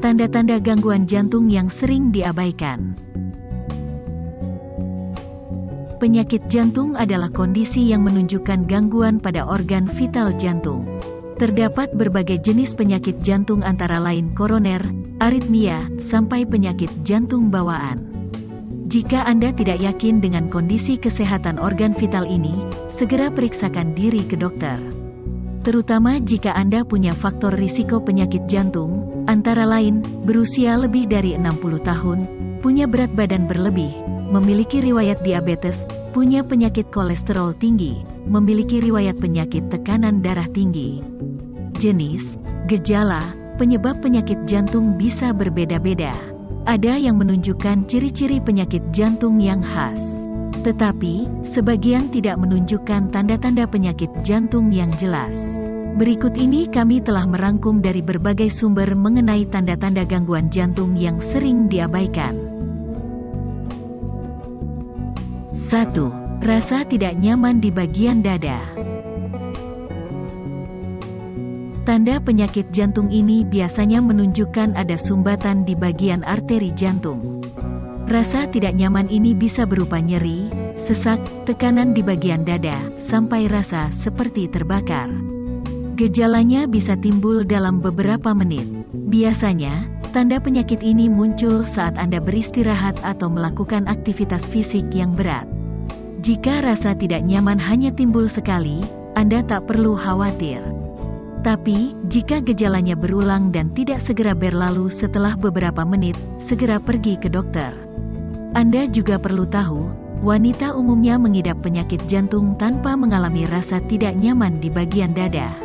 Tanda-tanda gangguan jantung yang sering diabaikan. Penyakit jantung adalah kondisi yang menunjukkan gangguan pada organ vital jantung. Terdapat berbagai jenis penyakit jantung antara lain koroner, aritmia, sampai penyakit jantung bawaan. Jika Anda tidak yakin dengan kondisi kesehatan organ vital ini, segera periksakan diri ke dokter. Terutama jika Anda punya faktor risiko penyakit jantung, antara lain, berusia lebih dari 60 tahun, punya berat badan berlebih, memiliki riwayat diabetes, punya penyakit kolesterol tinggi, memiliki riwayat penyakit tekanan darah tinggi. Jenis, gejala, penyebab penyakit jantung bisa berbeda-beda. Ada yang menunjukkan ciri-ciri penyakit jantung yang khas. Tetapi, sebagian tidak menunjukkan tanda-tanda penyakit jantung yang jelas. Berikut ini kami telah merangkum dari berbagai sumber mengenai tanda-tanda gangguan jantung yang sering diabaikan. 1. Rasa tidak nyaman di bagian dada. Tanda penyakit jantung ini biasanya menunjukkan ada sumbatan di bagian arteri jantung. Rasa tidak nyaman ini bisa berupa nyeri, sesak, tekanan di bagian dada, sampai rasa seperti terbakar. Gejalanya bisa timbul dalam beberapa menit. Biasanya, tanda penyakit ini muncul saat Anda beristirahat atau melakukan aktivitas fisik yang berat. Jika rasa tidak nyaman hanya timbul sekali, Anda tak perlu khawatir. Tapi, jika gejalanya berulang dan tidak segera berlalu setelah beberapa menit, segera pergi ke dokter. Anda juga perlu tahu, wanita umumnya mengidap penyakit jantung tanpa mengalami rasa tidak nyaman di bagian dada.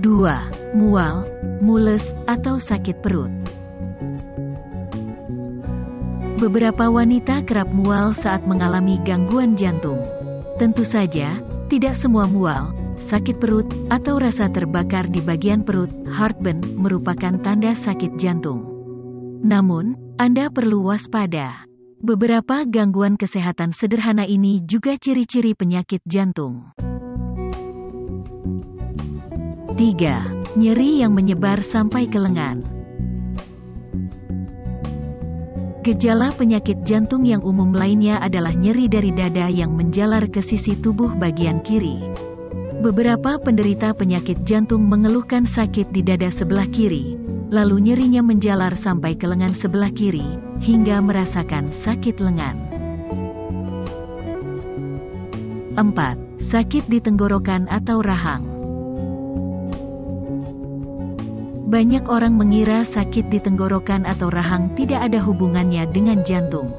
2. Mual, mules, atau sakit perut. Beberapa wanita kerap mual saat mengalami gangguan jantung. Tentu saja, tidak semua mual, sakit perut, atau rasa terbakar di bagian perut, heartburn, merupakan tanda sakit jantung. Namun, Anda perlu waspada. Beberapa gangguan kesehatan sederhana ini juga ciri-ciri penyakit jantung. 3. Nyeri yang menyebar sampai ke lengan. Gejala penyakit jantung yang umum lainnya adalah nyeri dari dada yang menjalar ke sisi tubuh bagian kiri. Beberapa penderita penyakit jantung mengeluhkan sakit di dada sebelah kiri, lalu nyerinya menjalar sampai ke lengan sebelah kiri, hingga merasakan sakit lengan. 4. Sakit di tenggorokan atau rahang. Banyak orang mengira sakit di tenggorokan atau rahang tidak ada hubungannya dengan jantung.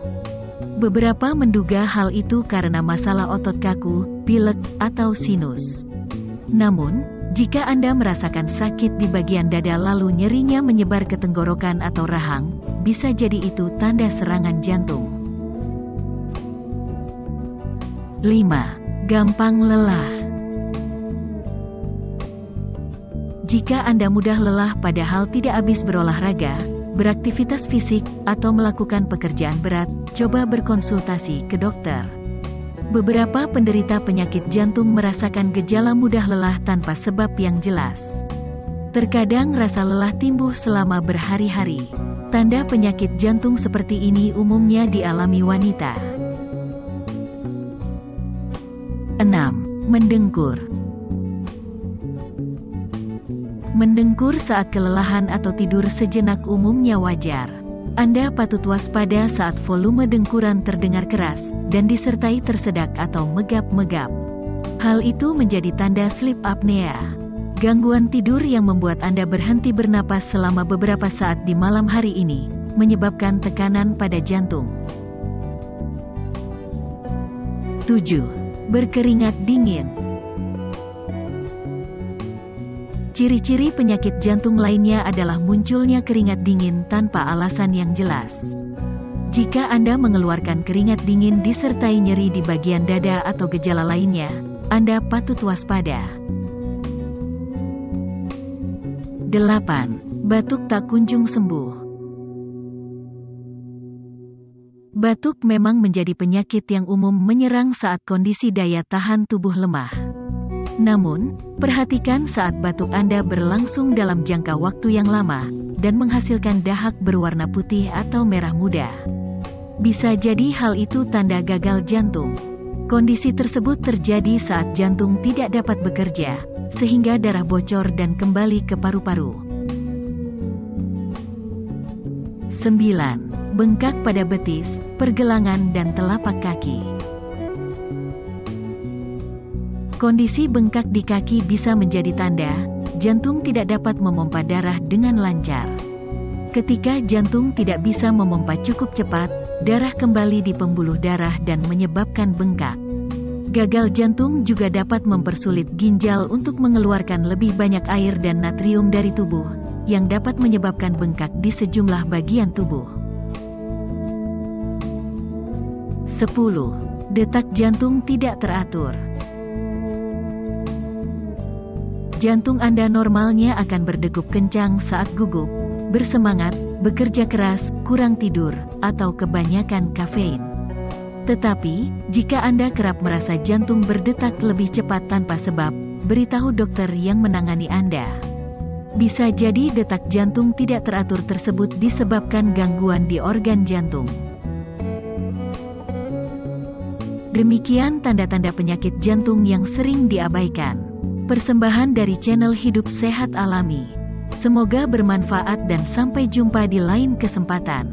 Beberapa menduga hal itu karena masalah otot kaku, pilek, atau sinus. Namun, jika Anda merasakan sakit di bagian dada lalu nyerinya menyebar ke tenggorokan atau rahang, bisa jadi itu tanda serangan jantung. 5. Gampang lelah. Jika Anda mudah lelah padahal tidak habis berolahraga, beraktivitas fisik, atau melakukan pekerjaan berat, coba berkonsultasi ke dokter. Beberapa penderita penyakit jantung merasakan gejala mudah lelah tanpa sebab yang jelas. Terkadang rasa lelah timbul selama berhari-hari. Tanda penyakit jantung seperti ini umumnya dialami wanita. 6. Mendengkur. Mendengkur saat kelelahan atau tidur sejenak umumnya wajar. Anda patut waspada saat volume dengkuran terdengar keras, dan disertai tersedak atau megap-megap. Hal itu menjadi tanda sleep apnea. Gangguan tidur yang membuat Anda berhenti bernapas selama beberapa saat di malam hari ini, menyebabkan tekanan pada jantung. 7. Berkeringat dingin. Ciri-ciri penyakit jantung lainnya adalah munculnya keringat dingin tanpa alasan yang jelas. Jika Anda mengeluarkan keringat dingin disertai nyeri di bagian dada atau gejala lainnya, Anda patut waspada. 8. Batuk tak kunjung sembuh. Batuk memang menjadi penyakit yang umum menyerang saat kondisi daya tahan tubuh lemah. Namun, perhatikan saat batuk Anda berlangsung dalam jangka waktu yang lama, dan menghasilkan dahak berwarna putih atau merah muda. Bisa jadi hal itu tanda gagal jantung. Kondisi tersebut terjadi saat jantung tidak dapat bekerja, sehingga darah bocor dan kembali ke paru-paru. 9. Bengkak pada betis, pergelangan dan telapak kaki. Kondisi bengkak di kaki bisa menjadi tanda jantung tidak dapat memompa darah dengan lancar. Ketika jantung tidak bisa memompa cukup cepat, darah kembali di pembuluh darah dan menyebabkan bengkak. Gagal jantung juga dapat mempersulit ginjal untuk mengeluarkan lebih banyak air dan natrium dari tubuh, yang dapat menyebabkan bengkak di sejumlah bagian tubuh. 10. Detak jantung tidak teratur. Jantung Anda normalnya akan berdegup kencang saat gugup, bersemangat, bekerja keras, kurang tidur, atau kebanyakan kafein. Tetapi, jika Anda kerap merasa jantung berdetak lebih cepat tanpa sebab, beritahu dokter yang menangani Anda. Bisa jadi detak jantung tidak teratur tersebut disebabkan gangguan di organ jantung. Demikian tanda-tanda penyakit jantung yang sering diabaikan. Persembahan dari channel Hidup Sehat Alami. Semoga bermanfaat dan sampai jumpa di lain kesempatan.